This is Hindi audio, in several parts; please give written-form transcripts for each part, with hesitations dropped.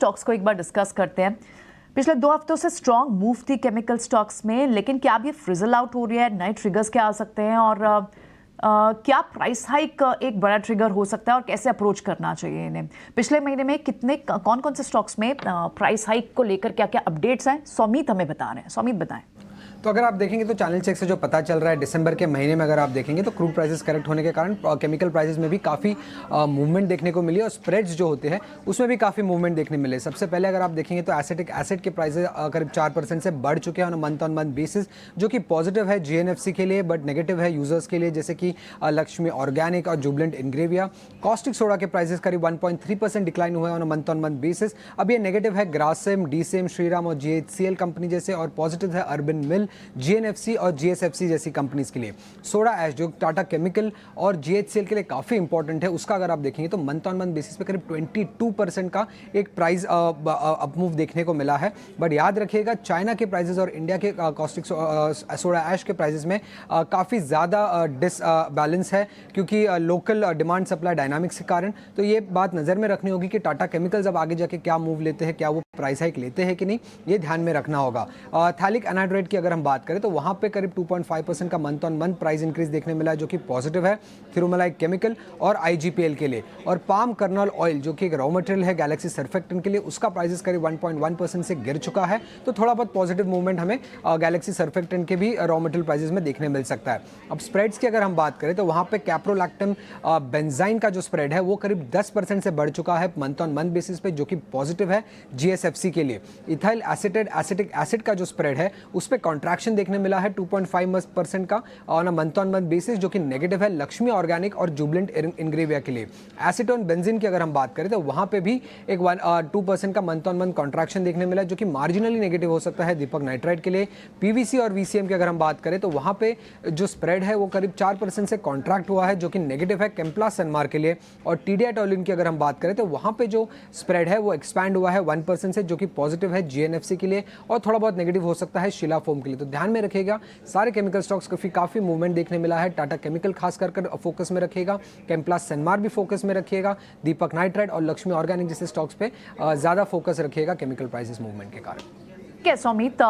स्टॉक्स को एक बार डिस्कस करते हैं। पिछले 2 हफ्तों से स्ट्रॉन्ग मूव थी केमिकल स्टॉक्स में, लेकिन क्या अब ये फ्रिजल आउट हो रही है? नए ट्रिगर्स क्या आ सकते हैं और क्या प्राइस हाइक एक बड़ा ट्रिगर हो सकता है और कैसे अप्रोच करना चाहिए इन्हें? पिछले महीने में कौन कौन से स्टॉक्स में प्राइस हाइक को लेकर क्या क्या अपडेट्स हैं, सौमीत हमें बता रहे हैं। सौमीत बताएं। तो अगर आप देखेंगे तो चैनल चेक से जो पता चल रहा है दिसंबर के महीने में अगर आप देखेंगे तो क्रूड प्राइसेस करेक्ट होने के कारण केमिकल प्राइसेस में भी काफ़ी मूवमेंट देखने को मिली और स्प्रेड्स जो होते हैं उसमें भी काफ़ी मूवमेंट देखने मिले। सबसे पहले अगर आप देखेंगे तो एसिटिक एसिड के प्राइसेस करीब 4% से बढ़ चुके हैं ऑन मंथ बेसिस, जो कि पॉजिटिव है जीएनएफसी के लिए बट नेगेटिव है यूजर्स के लिए, जैसे कि लक्ष्मी ऑर्गेनिक और जुबलेंट इंग्रेविया। कॉस्टिक सोडा के प्राइसेस करीब 1.3% डिक्लाइन हुए ऑन मंथ बेसिस। अब ये नेगेटिव है ग्रासिम, डीसीएम, श्रीराम और जीएचसीएल कंपनी जैसे, और पॉजिटिव है अर्बन मिल, जीएनएफसी और जीएसएफसी जैसी कंपनीज के लिए। सोडा ऐश जो टाटा केमिकल और जीएचसीएल के लिए काफ़ी इंपॉर्टेंट है, उसका अगर आप देखेंगे तो मंथ बेसिस पे करीब 22% का एक प्राइस अपमूव देखने को मिला है। बट याद रखिएगा चाइना के प्राइसेस और इंडिया के कॉस्टिक सोडा ऐश के प्राइसेस में काफ़ी ज़्यादा डिसबैलेंस है, क्योंकि लोकल डिमांड सप्लाई डायनामिक्स के कारण। तो ये बात नज़र में रखनी होगी कि टाटा केमिकल्स अब आगे जाके क्या मूव लेते हैं, क्या वो प्राइस हाइक लेते हैं कि नहीं, ये ध्यान में रखना होगा। थैलिक एनाइड्राइड की अगर हम बात करें तो वहाँ पे करीब 2.5% का मंथ प्राइस इंक्रीज देखने मिला है, जो कि पॉजिटिव है थिरुमलाई केमिकल और आईजीपीएल के लिए। और पाम कर्नल ऑयल जो कि एक रॉ मटेरियल है गैलेक्सी सर्फेक्टेंट के लिए, उसका प्राइसेस करीब 1.1% से गिर चुका है। तो थोड़ा बहुत पॉजिटिव मूवमेंट हमें गैलेक्सी सर्फेक्टेंट के भी रॉ मटेरियल प्राइसेस में देखने मिल सकता है। अब स्प्रेड्स की अगर हम बात करें तो वहाँ पे कैप्रोलैक्टम बेंजाइन का जो स्प्रेड है वो करीब 10% से बढ़ चुका है मंथ बेसिस पे, जो कि पॉजिटिव है जीएसएफसी के लिए। इथाइल एसिटेट एसिटिक एसिड का जो स्प्रेड है उस पर कॉन्ट्रैक्शन देखने मिला है 2.5% का ऑन मंथ बेसिस, जो कि नेगेटिव है लक्ष्मी ऑर्गेनिक और जुबलेंट इंग्रेविया के लिए। एसीटोन बेंजीन की अगर हम बात करें तो वहां पे भी एक 2% का मंथ कॉन्ट्रैक्शन देखने मिला है, जो कि मार्जिनली नेगेटिव हो सकता है दीपक नाइट्राइट के लिए। पीवीसी और वीसीएम की अगर हम बात करें तो वहां पे जो स्प्रेड है वो करीब 4% से कॉन्ट्रैक्ट हुआ है, जो कि नेगेटिव है केम्प्लास सनमार्क के लिए। और टीडीआई टोलिन की अगर हम बात करें तो वहां पे जो स्प्रेड है वो एक्सपैंड हुआ है 1% से, जो कि पॉजिटिव है जीएनएफसी के लिए, और थोड़ा बहुत नेगेटिव हो सकता है शिला फोम के लिए। तो ध्यान में रखिएगा सारे केमिकल स्टॉक्स काफी मूवमेंट देखने मिला है। टाटा केमिकल खास कर फोकस में रखिएगा, केम्प्लास सनमार्क भी फोकस में रखिएगा, दीपक नाइट्राइट और लक्ष्मी ऑर्गेनिक जैसे स्टॉक्स पे ज्यादा फोकस रखिएगा केमिकल प्राइसेस मूवमेंट के कारण। सौमीत,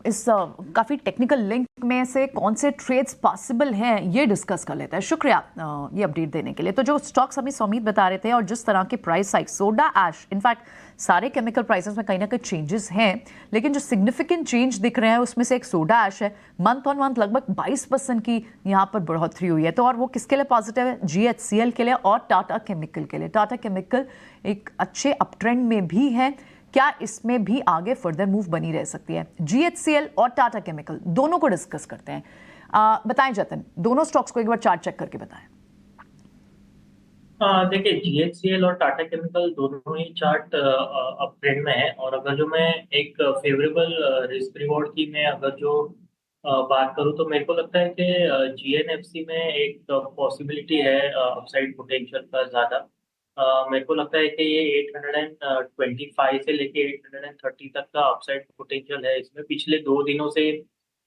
इस काफ़ी टेक्निकल लिंक में से कौन से ट्रेड्स पॉसिबल हैं ये डिस्कस कर लेते हैं। शुक्रिया ये अपडेट देने के लिए। तो जो स्टॉक्स अभी सौमीत बता रहे थे और जिस तरह के price hike, soda ash, in fact सारे केमिकल प्राइसेस में कहीं ना कहीं चेंजेस हैं, लेकिन जो सिग्निफिकेंट चेंज दिख रहे हैं उसमें से एक सोडा ऐश है। मंथ ऑन मंथ लगभग 22% की यहाँ पर बढ़ोतरी हुई है। तो और वो किसके लिए पॉजिटिव है? जीएचसीएल के लिए और टाटा केमिकल के लिए। टाटा केमिकल एक अच्छे अप ट्रेंड में भी है, क्या इसमें भी आगे फर्दर मूव बनी रह सकती है? जीएचसीएल और टाटा केमिकल दोनों को डिस्कस करते हैं। बताएं जतन, दोनों स्टॉक्स को एक बार चार्ट चेक करके बताएं। देखिए जीएचसीएल और टाटा केमिकल दोनों ही चार्ट अप ट्रेंड में है। और अगर जो मैं एक फेवरेबल रिस्क रिवॉर्ड की मैं अगर जो बात करूं तो मेरे को लगता है कि जीएनएफसी में एक पॉसिबिलिटी है अपसाइड पोटेंशियल का ज़्यादा। मेरे को लगता है कि ये 825 से लेके 830 तक का अपसाइड पोटेंशियल है। इसमें पिछले 2 दिनों से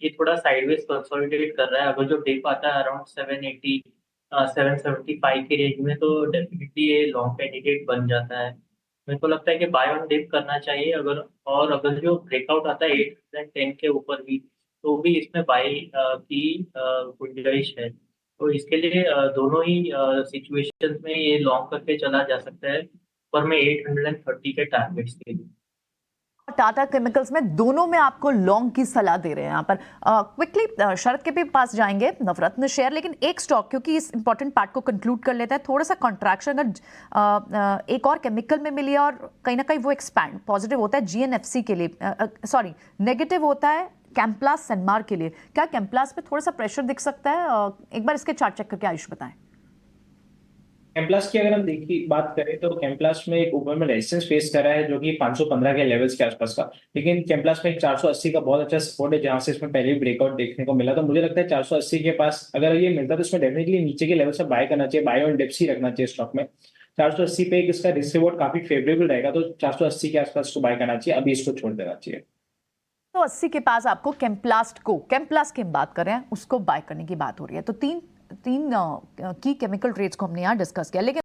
ये थोड़ा साइडवेज कंसोलिडेट कर रहा है। अगर जो डिप आता है अराउंड 780 775 की रेंज में, तो डेफिनेटली ये लॉन्ग कैंडिडेट बन जाता है। मेरे को लगता है कि बाय ऑन डिप करना चाहिए अगर, और अगर जो ब्रेकआउट आता है 810 के ऊपर भी, तो भी इसमें बाय की गुंजाइश है। तो इसके लिए दोनों ही सिचुएशंस में ये लॉन्ग करके चला जा सकता है, पर मैं 830 के टारगेट्स के लिए। टाटा केमिकल्स में दोनों में आपको लॉन्ग की सलाह दे रहे हैं यहाँ पर। क्विकली शरद के भी पास जाएंगे, नवरत्न शेयर, लेकिन एक स्टॉक क्योंकि इस इंपॉर्टेंट पार्ट को कंक्लूड कर लेता है, थोड़ा सा कॉन्ट्रैक्शन अगर एक और केमिकल में मिली और कहीं ना कहीं वो एक्सपैंड पॉजिटिव होता है जीएनएफसी के लिए, सॉरी नेगेटिव होता है कैम्प्लास सनमार्क के लिए। क्या कैम्प्लास पे थोड़ा सा प्रेशर दिख सकता है? एक बार इसके चार्ट चेक करके आयुष बताएं। कैम्प्लास की अगर हम देखिए बात करें तो कैम्प्लास में एक ऊपर में रेजिस्टेंस फेस कर रहा है, जो कि 515 के लेवल्स के आसपास का। लेकिन कैम्प्लास में एक 480 का बहुत अच्छा सपोर्ट है, जहां से इसमें पहले भी ब्रेकआउट देखने को मिला। तो मुझे लगता है 480 के पास अगर ये मिलता है तो इसमें डेफिनेटली नीचे के लेवल से बाय करना चाहिए, बाय ऑन डिप्स ही रखना चाहिए स्टॉक में। 480 पे इसका रिस्क रिवॉर्ड काफी फेवरेबल रहेगा, तो 480 के आसपास इसको बाय करना चाहिए, अभी इसको छोड़ देना चाहिए। तो 80 के पास आपको कैम्प्लास की हम बात कर रहे हैं, उसको बाय करने की बात हो रही है। तो तीन की केमिकल ट्रेड्स को हमने यहाँ डिस्कस किया, लेकिन